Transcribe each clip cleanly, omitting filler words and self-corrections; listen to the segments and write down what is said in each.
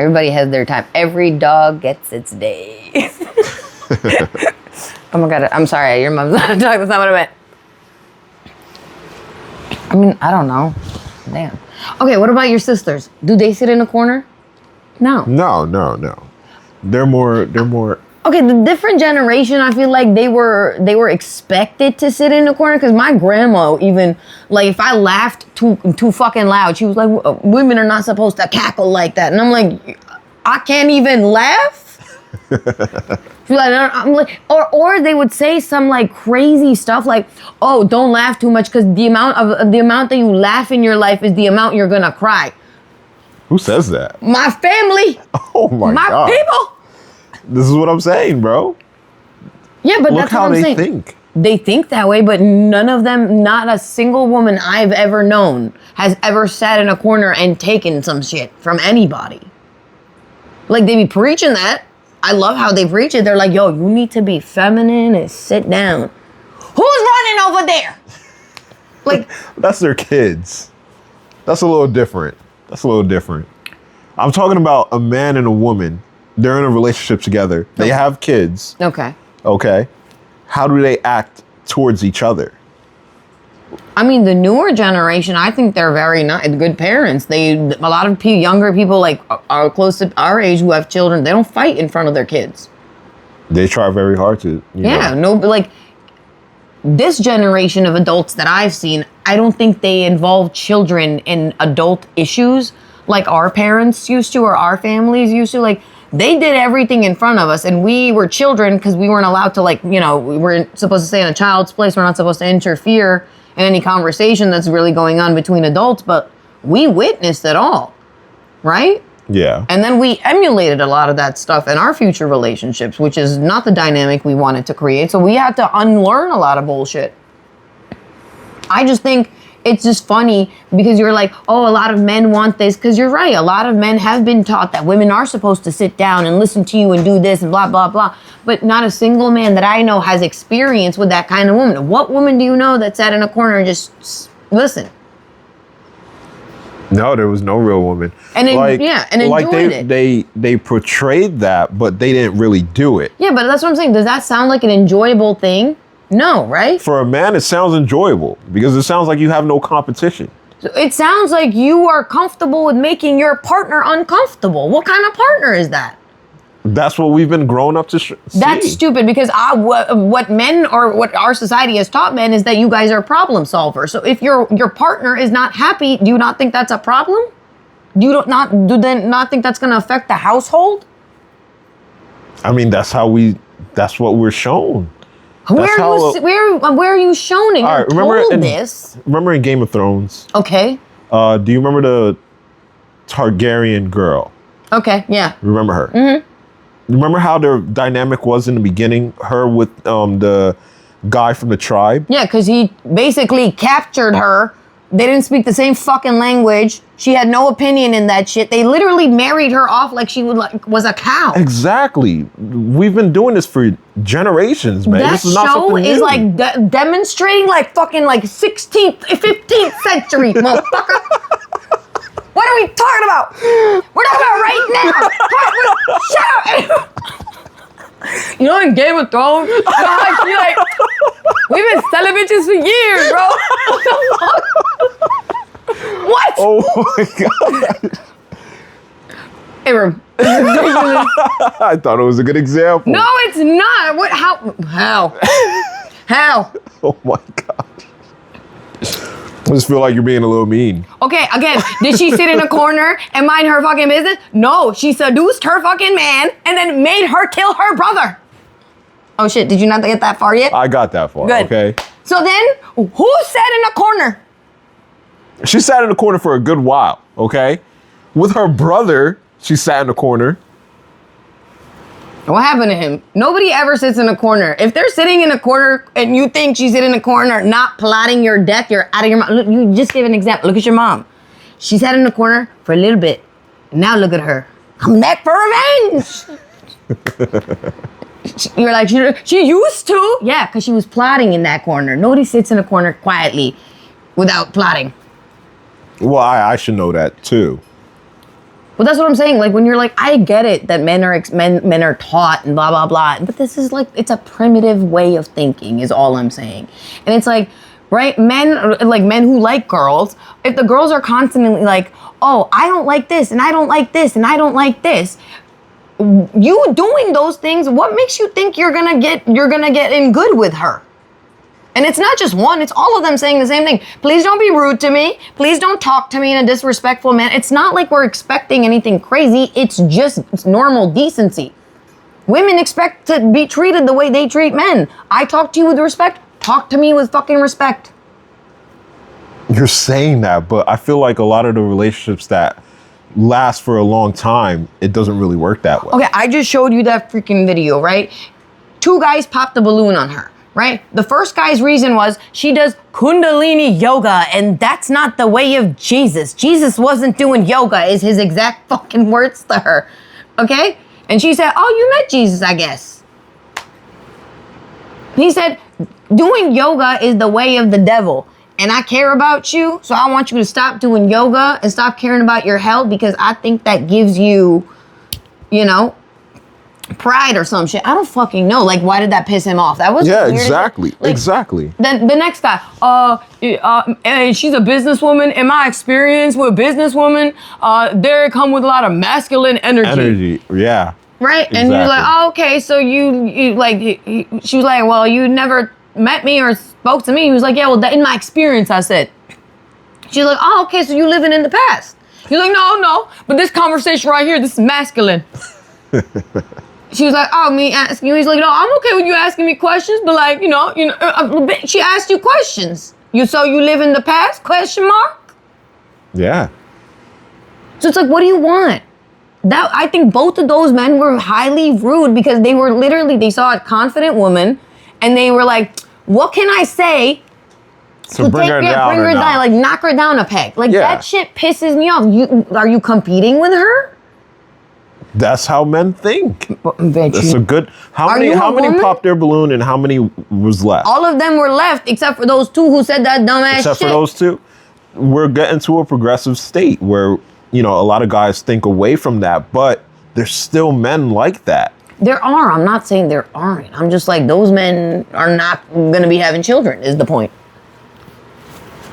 Everybody has their time. Every dog gets its day. Oh my God, I'm sorry. Your mom's not a dog. That's not what I meant. I mean, I don't know. Damn. Okay, what about your sisters? Do they sit in a corner? No. No. They're more. Okay, the different generation, I feel like they were expected to sit in the corner, because my grandma even, like, if I laughed too fucking loud, she was like, women are not supposed to cackle like that. And I'm like, I can't even laugh? She's like, I'm like, or they would say some like crazy stuff like, oh, don't laugh too much, because the amount that you laugh in your life is the amount you're gonna cry. Who says that? My family. Oh my God. People. This is what I'm saying, bro. Yeah, but Look that's how what I'm they saying. think. They think that way, but none of them, not a single woman I've ever known has ever sat in a corner and taken some shit from anybody. Like, they be preaching that. I love how they preach it. They're like, yo, you need to be feminine and sit down. Who's running over there? Like, That's their kids. That's a little different. I'm talking about a man and a woman. They're in a relationship together. They have kids. okay. Okay. How do they act towards each other? I mean, the newer generation, I think they're very good parents. A lot of younger people, like, are close to our age who have children. They don't fight in front of their kids. They try very hard to. Like, this generation of adults that I've seen, I don't think they involve children in adult issues like our parents used to or our families used to. Like, they did everything in front of us, and we were children because we weren't allowed to, like, we weren't supposed to stay in a child's place. We're not supposed to interfere in any conversation that's really going on between adults, but we witnessed it all, right? Yeah. And then we emulated a lot of that stuff in our future relationships, which is not the dynamic we wanted to create. So we had to unlearn a lot of bullshit. I just think it's just funny because you're like, oh, a lot of men want this. Because you're right. A lot of men have been taught that women are supposed to sit down and listen to you and do this and blah, blah, blah. But not a single man that I know has experience with that kind of woman. What woman do you know that sat in a corner and just listen? No, there was no real woman. And enjoyed it. They portrayed that, but they didn't really do it. Yeah, but that's what I'm saying. Does that sound like an enjoyable thing? No, right? For a man, it sounds enjoyable because it sounds like you have no competition. So it sounds like you are comfortable with making your partner uncomfortable. What kind of partner is that? That's what we've been grown up to see. That's stupid because what men or what our society has taught men is that you guys are problem solvers. So if your partner is not happy, do you not think that's a problem? Do you not think that's going to affect the household? I mean, that's what we're shown. Where are you shown it? You're told this. Remember in Game of Thrones? Okay. Do you remember the Targaryen girl? Okay, yeah. Remember her? Mm-hmm. Remember how their dynamic was in the beginning? Her with the guy from the tribe? Yeah, because he basically captured her. They didn't speak the same fucking language. She had no opinion in that shit. They literally married her off like she was a cow. Exactly. We've been doing this for generations, man. That this is not show something is new. like demonstrating like fucking like 16th, 15th century, motherfucker. What are we talking about? We're talking about right now. Shut up. You know, in Game of Thrones, you know how I feel like we've been selling bitches for years, bro. What? Oh my God. Abram. I thought it was a good example. No, it's not. What? How? Oh my God. I just feel like you're being a little mean. Okay, again, did she sit in a corner and mind her fucking business? No, she seduced her fucking man and then made her kill her brother. Oh shit, did you not get that far yet? I got that far, Good. okay? So then, who sat in a corner? She sat in the corner for a good while, okay? With her brother, she sat in the corner. What happened to him? Nobody ever sits in a corner. If they're sitting in a corner and you think she's in a corner, not plotting your death, you're out of your mind. Look, you just gave an example. Look at your mom. She sat in the corner for a little bit. Now look at her. I'm back for revenge. You're like, she used to. Yeah, because she was plotting in that corner. Nobody sits in a corner quietly without plotting. Well, I should know that too. Well, that's what I'm saying. Like when you're like, I get it that men are taught and blah blah blah, but this is like it's a primitive way of thinking, is all I'm saying. And it's like, right, men who like girls, if the girls are constantly like, oh, I don't like this and I don't like this and I don't like this, you doing those things, what makes you think you're gonna get in good with her? And it's not just one, it's all of them saying the same thing. Please don't be rude to me. Please don't talk to me in a disrespectful manner. It's not like we're expecting anything crazy. It's normal decency. Women expect to be treated the way they treat men. I talk to you with respect. Talk to me with fucking respect. You're saying that, but I feel like a lot of the relationships that last for a long time, it doesn't really work that way. Okay, I just showed you that freaking video, right? 2 guys popped a balloon on her. Right? The first guy's reason was she does Kundalini yoga and that's not the way of Jesus. Jesus wasn't doing yoga, is his exact fucking words to her. Okay? And she said, oh, you met Jesus, I guess. He said, doing yoga is the way of the devil. And I care about you, so I want you to stop doing yoga and stop caring about your health because I think that gives you, pride or some shit. I don't fucking know. Like, why did that piss him off? That was exactly. Like, exactly. Then the next guy, she's a businesswoman. In my experience with businesswomen, they come with a lot of masculine energy. Yeah. Right? Exactly. And you're like, oh, okay, so she was like, well, you never met me or spoke to me. He was like, yeah, well, in my experience, I said. She's like, oh, okay, so you living in the past. He's like, no, but this conversation right here, this is masculine. She was like, oh, me asking you. He's like, no, I'm okay with you asking me questions, but like, she asked you questions. So you live in the past? Question mark? Yeah. So it's like, what do you want? I think both of those men were highly rude because they saw a confident woman and they were like, what can I say to bring her down? Like knock her down a peg. Like that shit pisses me off. Are you competing with her? That's how men think. That's a good. How many popped their balloon and how many was left? All of them were left except for those 2 who said that dumbass shit. Except for those 2, we're getting to a progressive state where a lot of guys think away from that, but there's still men like that. There are. I'm not saying there aren't. I'm just like those men are not going to be having children. Is the point?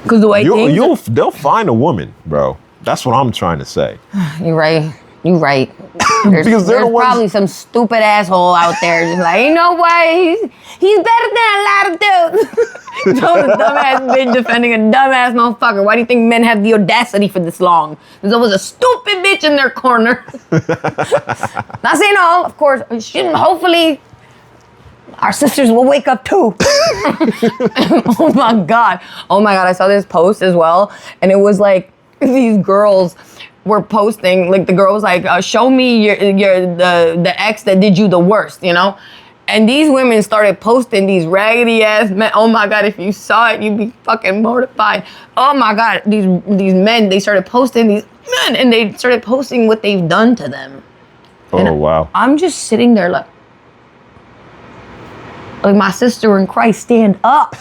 Because the way they'll find a woman, bro. That's what I'm trying to say. You're right. There's probably some stupid asshole out there just like, you know what? He's better than a lot of dudes. Joe's a dumbass bitch defending a dumbass motherfucker. Why do you think men have the audacity for this long? There's always a stupid bitch in their corner. Not saying all, of course. Hopefully, our sisters will wake up too. Oh my God, I saw this post as well, and it was like these girls were posting, like the girl was like, show me the ex that did you the worst, And these women started posting these raggedy ass men. Oh my God, if you saw it, you'd be fucking mortified. Oh my God, these men, they started posting these men and they started posting what they've done to them. Oh, wow. I'm just sitting there like my sister in Christ, stand up.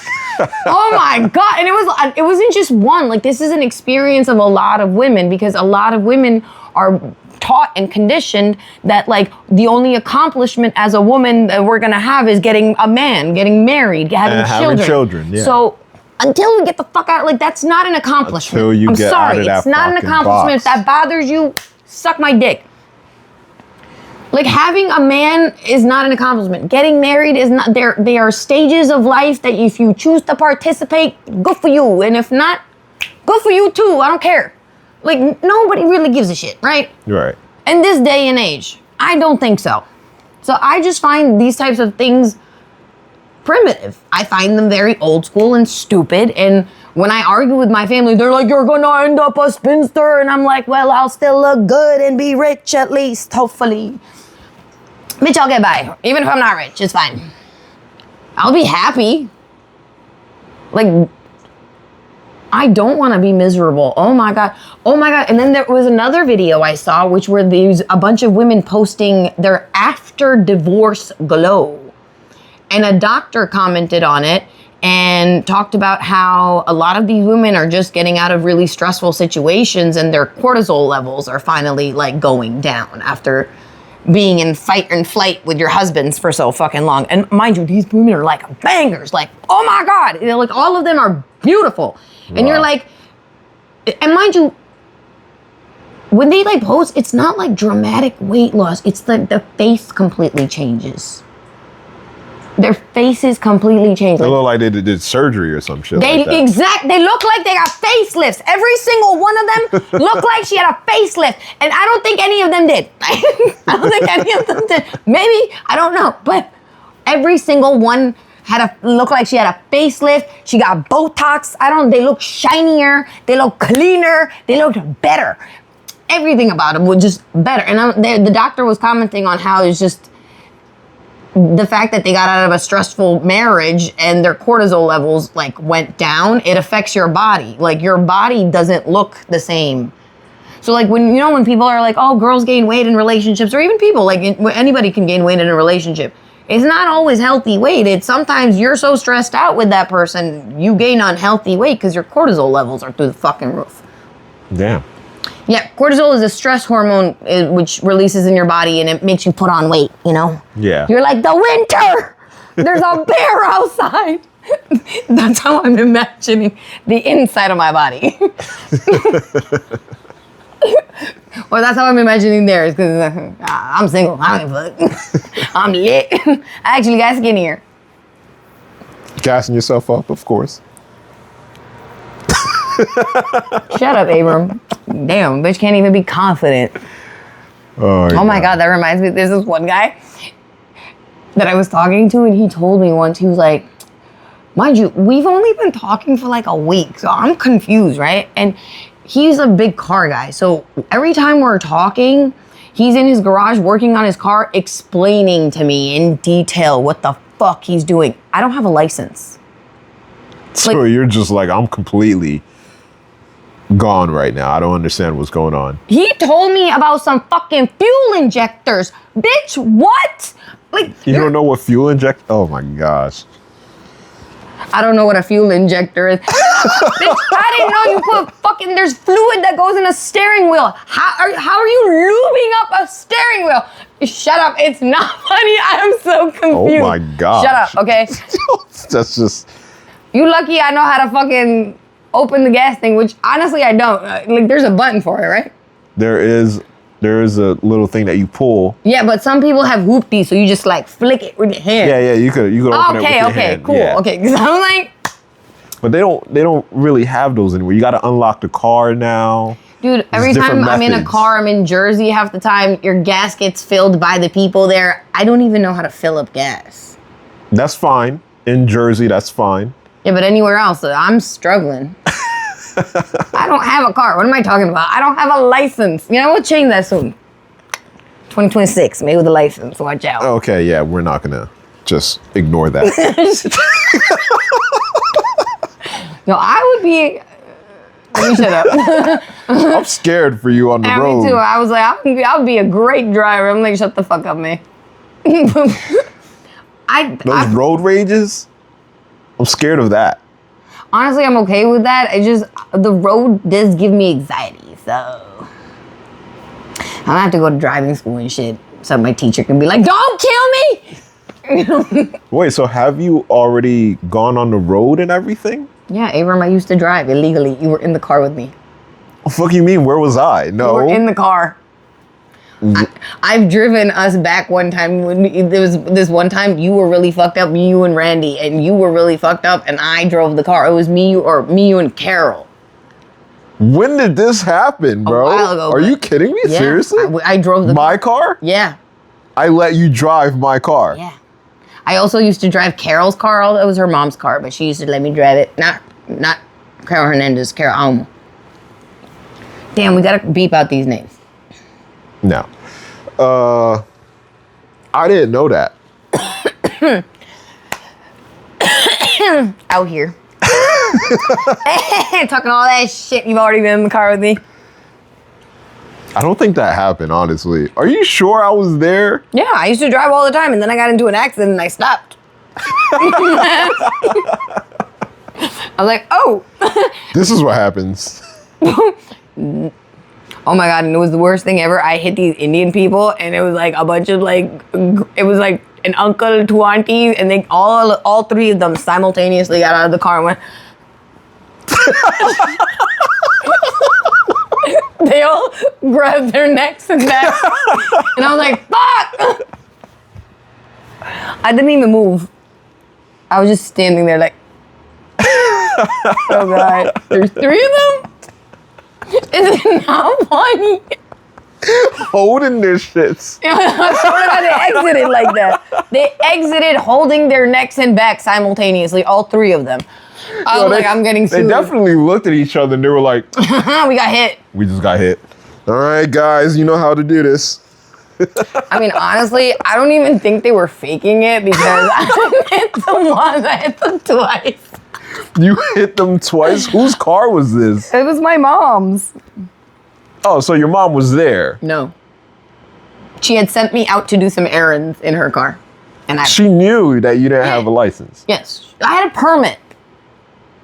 Oh my God. And it wasn't just one. Like, this is an experience of a lot of women because a lot of women are taught and conditioned that like the only accomplishment as a woman that we're going to have is getting a man, getting married, having children. Yeah. So until we get the fuck out, like that's not an accomplishment. Until you get out of that it's not an accomplishment. box. If that bothers you, suck my dick. Like having a man is not an accomplishment. Getting married is not. There are stages of life that if you choose to participate, good for you. And if not, good for you too. I don't care. Like nobody really gives a shit, right? Right. In this day and age, I don't think so. So I just find these types of things primitive. I find them very old school and stupid. And when I argue with my family, they're like, you're gonna end up a spinster. And I'm like, well, I'll still look good and be rich at least, hopefully. Bitch, I'll get by. Even if I'm not rich, it's fine. I'll be happy. Like, I don't want to be miserable. Oh my God. And then there was another video I saw, which were a bunch of women posting their after divorce glow. And a doctor commented on it. and talked about how a lot of these women are just getting out of really stressful situations and their cortisol levels are finally like going down after being in fight and flight with your husbands for so fucking long. And mind you, these women are like bangers, like, oh my God, like all of them are beautiful. And you're like, and mind you, when they like pose, it's not like dramatic weight loss. It's like the face completely changes. Their faces completely change. They look like they did surgery or some shit They like that. They look like they got facelifts. Every single one of them looked like she had a facelift, and I don't think any of them did. I don't think any of them did. Maybe, I don't know, but every single one looked like she had a facelift. She got Botox. They look shinier. They look cleaner. They looked better. Everything about them was just better. And the doctor was commenting on how it's just the fact that they got out of a stressful marriage and their cortisol levels like went down. It affects your body. Like your body doesn't look the same. So like when people are like, oh, girls gain weight in relationships, or even people like anybody can gain weight in a relationship. It's not always healthy weight. It's sometimes you're so stressed out with that person, you gain unhealthy weight because your cortisol levels are through the fucking roof. Damn. Yeah, cortisol is a stress hormone which releases in your body and it makes you put on weight, Yeah. You're like, the winter! There's a bear outside! That's how I'm imagining the inside of my body. Or that's how I'm imagining theirs, because I'm single. I don't give a fuck. I'm lit. I actually got skinnier. Gassing yourself up, of course. Shut up, Abram. Damn, bitch can't even be confident. Oh my God, that reminds me. There's this one guy that I was talking to, and he told me once, he was like, mind you, we've only been talking for like a week, so I'm confused, right? And he's a big car guy, so every time we're talking, he's in his garage working on his car, explaining to me in detail what the fuck he's doing. I don't have a license. So you're just like, I'm completely gone right now. I don't understand what's going on. He told me about some fucking fuel injectors. Bitch, what? Like, You don't know what fuel inject? Oh my gosh. I don't know what a fuel injector is. Bitch, I didn't know you put fucking, there's fluid that goes in a steering wheel. How are you lubing up a steering wheel? Shut up, it's not funny. I am so confused. Oh my gosh. Shut up, okay? That's just... You lucky I know how to fucking open the gas thing, which honestly I don't. Like, there's a button for it, right? There is a little thing that you pull. Yeah, but some people have whoopties, so you just like flick it with your hand. Yeah, you could open it with your hand. Cool. Yeah. Okay, because I'm like, But they don't really have those anymore. You got to unlock the car now. dude, every time I'm in a car, I'm in Jersey, half the time your gas gets filled by the people there. I don't even know how to fill up gas. That's fine. In Jersey, that's fine. Yeah, but anywhere else, I'm struggling. I don't have a car. What am I talking about? I don't have a license. We'll change that soon. 2026, maybe with a license. Watch out. Okay, yeah, we're not going to just ignore that. No, I would be... Let me shut up. I'm scared for you on the road. Me too. I was like, I'll be a great driver. I'm like, shut the fuck up, man. Those road rages, I'm scared of that. Honestly, I'm okay with that. The road does give me anxiety, so I'm gonna have to go to driving school and shit, so my teacher can be like, "Don't kill me." Wait, so have you already gone on the road and everything? Yeah, Abram, I used to drive illegally. You were in the car with me. What the fuck you mean? Where was I? No. You were in the car. I've driven us back one time. There was this one time you were really fucked up, you and Randy, and you were really fucked up, and I drove the car. It was me, you, and Carol. When did this happen, bro? A while ago. Are you kidding me? Yeah, Seriously? I drove the my car? Yeah. I let you drive my car. Yeah. I also used to drive Carol's car. It was her mom's car, but she used to let me drive it. Not Carol Hernandez, Carol Almo. Damn, we gotta beep out these names. No. I didn't know that. Out here. Talking all that shit. You've already been in the car with me. I don't think that happened, honestly. Are you sure I was there? Yeah, I used to drive all the time, and then I got into an accident and I stopped. I was like, oh. This is what happens. Oh my God, and it was the worst thing ever. I hit these Indian people, and it was like a bunch of like, it was like an uncle, two aunties, and they all three of them simultaneously got out of the car and went. They all grabbed their necks and necks, and I was like, fuck! I didn't even move. I was just standing there like, oh God, there's three of them? Is it not funny? Holding their shits. I swear to God, they exited like that. They exited holding their necks and back simultaneously, all three of them. I was like, I'm getting They sued. definitely looked at each other and they were like, We got hit. we just got hit. All right, guys, you know how to do this. I mean, honestly, I don't even think they were faking it because I hit them once, I hit them twice. You hit them twice? Whose car was this? It was my mom's. Oh, so your mom was there. No. She had sent me out to do some errands in her car. And She knew that you didn't have a license. yes, I had a permit.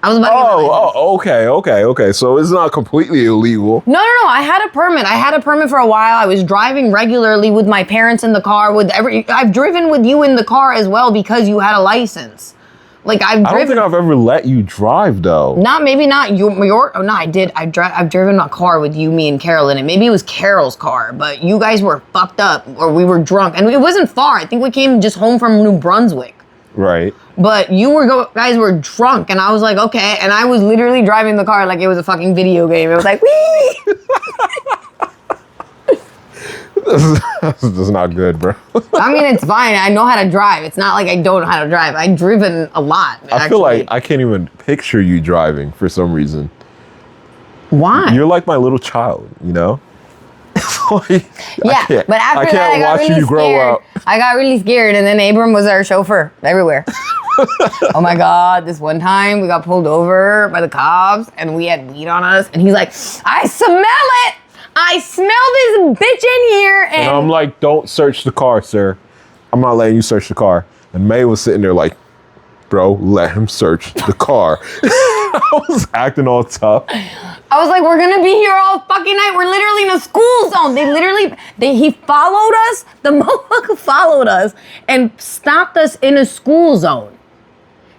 I was about to get my license. Okay. So it's not completely illegal. No. I had a permit. I had a permit for a while. I was driving regularly with my parents in the car. I've driven with you in the car as well because you had a license. Like I've driven. I don't think I've ever let you drive though. Maybe not your. Oh no, I did. I've driven a car with you, me, and Carol in it. Maybe it was Carol's car, but you guys were fucked up or we were drunk, and it wasn't far. I think we came just home from New Brunswick. Right. But guys were drunk, and I was like, okay. And I was literally driving the car like it was a fucking video game. It was like, wee! This is not good, bro. I mean, it's fine. I know how to drive. It's not like I don't know how to drive. I've driven a lot. I feel like I can't even picture you driving for some reason. Why? You're like my little child, you know? Like, yeah, but after that, I got really scared. I got really scared, and then Abram was our chauffeur everywhere. Oh my God, this one time we got pulled over by the cops, and we had weed on us, and he's like, I smell it! I smell this bitch in here, And I'm like, don't search the car, sir. I'm not letting you search the car. And May was sitting there like, bro, let him search the car. I was acting all tough. I was like, we're gonna be here all fucking night. We're literally in a school zone. He followed us. The motherfucker followed us and stopped us in a school zone.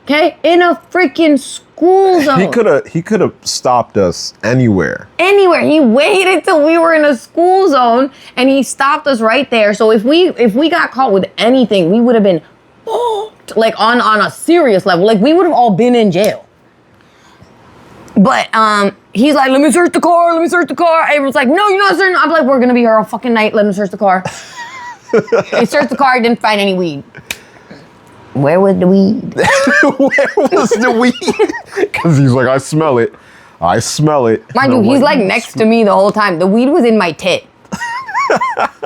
Okay? In a freaking school zone. He could have stopped us anywhere. Anywhere. He waited till we were in a school zone and he stopped us right there. So if we got caught with anything, we would have been like on a serious level. Like we would have all been in jail. But he's like, let me search the car. Abram's like, no, you're not searching. I'm like, we're gonna be here all fucking night. Let him search the car. He searched the car. Didn't find any weed. Where was the weed? Where was the weed? Because he's like, I smell it. Mind you, he's like next to me the whole time. The weed was in my tit.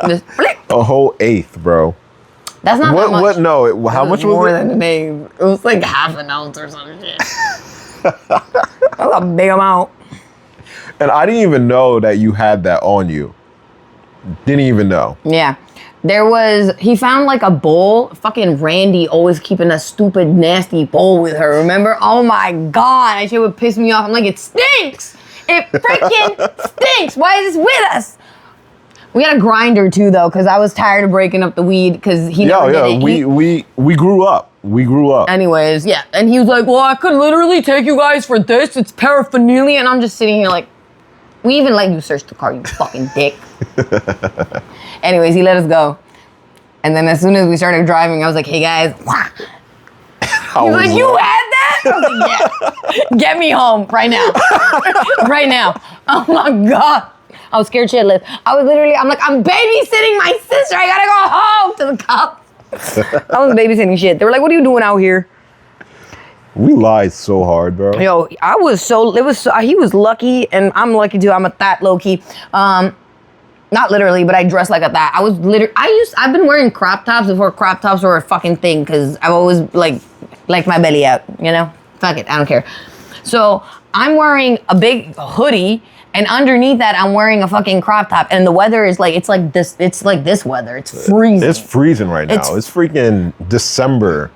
Just flick. A whole eighth, bro. That's not that much. What? No. How much was more it? than an eighth. It was like half an ounce or some shit. That's a big amount. And I didn't even know that you had that on you. Didn't even know. Yeah. He found like a bowl. Fucking Randy always keeping that stupid, nasty bowl with her. Remember? Oh my God. That shit would piss me off. I'm like, it stinks. It freaking stinks. Why is this with us? We had a grinder too, though, because I was tired of breaking up the weed because he never did it. We grew up. Anyways, yeah. And he was like, well, I could literally take you guys for this. It's paraphernalia. And I'm just sitting here like, we even let you search the car, you fucking dick. Anyways, he let us go. And then as soon as we started driving, I was like, hey guys. He was like, you had that? I was like, yeah. Get me home right now. Right now. Oh my God. I was scared shitless. I'm like, I'm babysitting my sister. I gotta go home to the cops. I was babysitting shit. They were like, what are you doing out here? We lied so hard, bro. Yo, he was lucky and I'm lucky too. I'm a thot low key. Not literally, but I dress like a thot. I've been wearing crop tops before crop tops were a fucking thing because I've always like my belly out, you know? Fuck it, I don't care. So I'm wearing a big hoodie and underneath that I'm wearing a fucking crop top and the weather is like, it's like this weather. It's freezing. It's freezing right now. It's freaking December.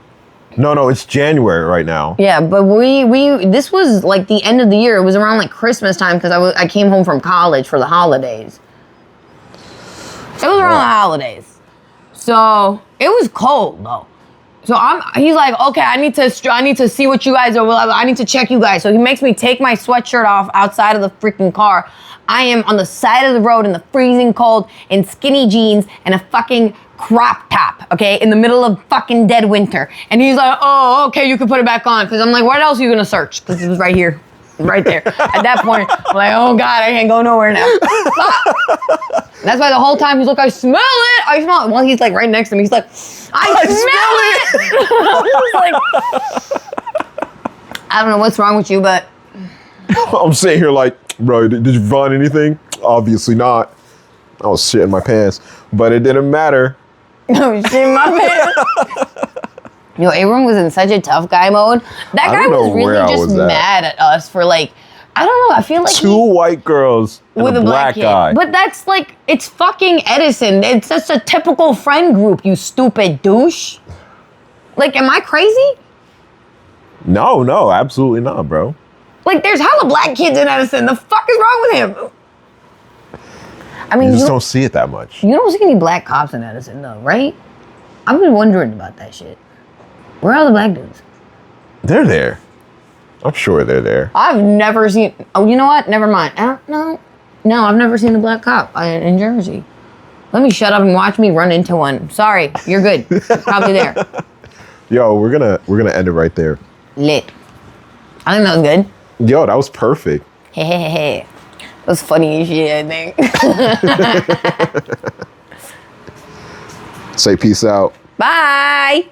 No, it's January right now. Yeah, but we this was like the end of the year. It was around like Christmas time because I came home from college for the holidays. It was around the holidays. So it was cold though. So he's like, okay, I need to see what you guys are. I need to check you guys. So he makes me take my sweatshirt off outside of the freaking car. I am on the side of the road in the freezing cold in skinny jeans and a fucking crop top, okay, in the middle of fucking dead winter. And he's like, oh, okay, you can put it back on. Because I'm like, what else are you going to search? Because it was right here. Right there. At that point, I'm like, oh God, I can't go nowhere now. That's why the whole time he's like, I smell it. I smell it. Well, he's like right next to me. He's like, I smell it. I was like, I don't know what's wrong with you, but. I'm sitting here like, bro, did you find anything? Obviously not. I was shitting my pants, but it didn't matter. Oh, shit, my man. Yo, Abram was in such a tough guy mode. That guy was really just mad at us for like, I don't know, I feel like two white girls and with a black guy. But that's like, it's fucking Edison. It's just a typical friend group, you stupid douche. Like, am I crazy? No, absolutely not, bro. Like, there's hella black kids in Edison. The fuck is wrong with him? I mean, you just don't see it that much. You don't see any black cops in Edison, though, right? I've been wondering about that shit. Where are the black dudes? They're there. I'm sure they're there. I've never seen. Oh, you know what? Never mind. No, I've never seen a black cop in Jersey. Let me shut up and watch me run into one. Sorry, you're good. Probably there. Yo, we're gonna end it right there. Lit. I think that was good. Yo, that was perfect. Hey. That was funny as shit, I think. Say peace out. Bye.